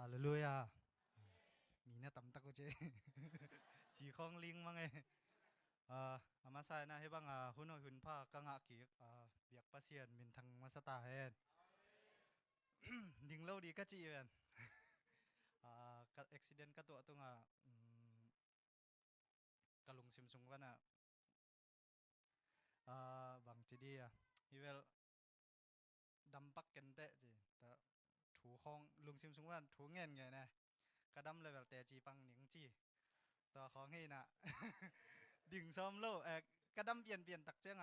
Hallelujah มีนะตำตะกุเจ จีคองลิงมั้งไงอามาใส่นะให้บ้างหุ่นน้อยหุ่นผ้ากะงะกีเบียกปะเสียนมินทางมาสตาแฮน ดิ่งเล่าดีกะจีแม่น กะอุบิเหตุกะตัวตุงกะลุงซิมซุงวะน่ะบางทีดีฮิเวลดำปักกันเตะจีแต่ถูของลุงซิมซุงวะถูเงินไงนะกะดำเลยแบบแต่จีปังหนิงจีต่อของให้น่ะ ดิ่งซ้อมโลกะดำเปลี่ยนตักเจ้ง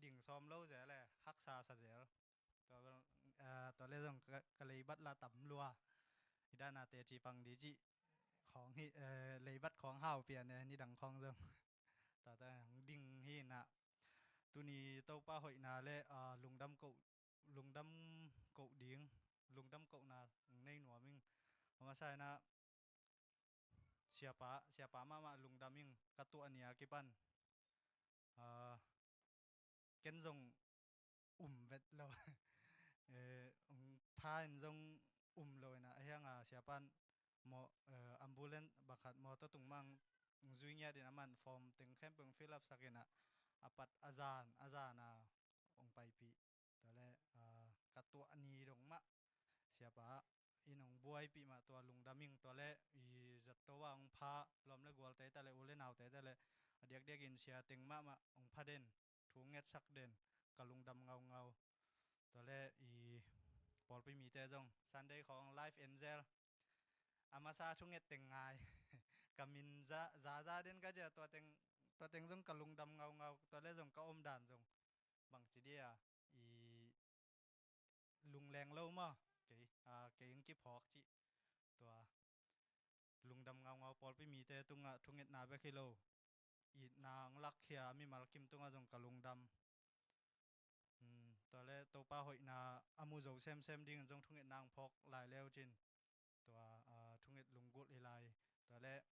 ดิ่งซ้อมโลแสแลรักษาซะเสตัวตัวเลยต้องกะเลยบัดละตำลัวอีด้านเตจีปังดีจิของให้เลยบัดของห้าวเปลี่ยนนี่ดังของเซิงแต่ดิ่งให้น่ะตุนี้เต้าป้าหอยนาและลุงดำเกาดิ่งลุงดำเกานาในหนัวมิงมาใส่นะเสียปามาลุงดำมิงกะตัวอันเนี้ยกิปันเก้นจงเวทแล้ว พาจงเลยนะเฮียงเสียปันมอัมบูเลนบักขัดมอตตุงมังจุยเงียดินะมันฟอร์มตึงแคมป์เปิงฟิลับสักนะอปัดอาจารย์องไปปีตอนแรกกะตัวอันนี้ลงมะเสียปะอีน้องบวยปีมาตัวลุงดามิงตัวแรกอีจัดตัวองพาล้อมเลยกวลแต่เลยอุเลนาวแต่เลยเด็กอินเสียตึงมะองพาเด่นถูงเง็ดสักเด่นกะลุงดำเงาตัวแรกอีปอลไปมีแต่จงซันเดย์ของ Life Angel อามาซาทุงเง็ดเต็งง่าย กะมินซาเด่นก็จะตัวเต็งจงกะลุงดำเงาตัวแรกจงกะอมด่านจงบางทีเดียอีลุงแรงเล่ามาเกยังกิพอกจิตัวลุงดำเงาปอลไปมีแต่ตุงทุงเง็ดนาเบคิโลอีนางลักเขียมีมาลกิมตุงจงกะลุงดำตัวแรกตัวป้าหอยนาอามูโจเซมดิ่งจงทุงเง็ดนางพอกหลายแล้วจินตัวทุงเง็ดลุงกุดหลายตัวแรก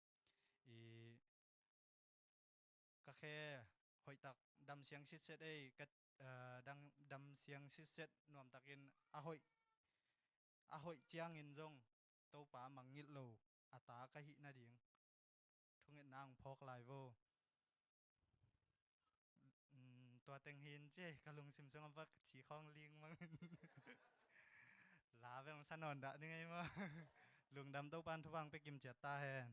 อีกะแค่หอยตักดำเสียงซิดเซตกะดังดำเสียงซิดเซตนวมตักินหอยเจียงอินจงตัวป้ามังงิดโลอาตากะหินาดิ่งทุงเง็ดนางพอกหลายโวตัวเต็งหินเจ้กะลุงซิมซงบักฉีคองลิงมั้ง ลาไปลงสนอนดะนี่ไงมั้งลุงดำตัวปานทุวังไปกิมเจียตาแฮน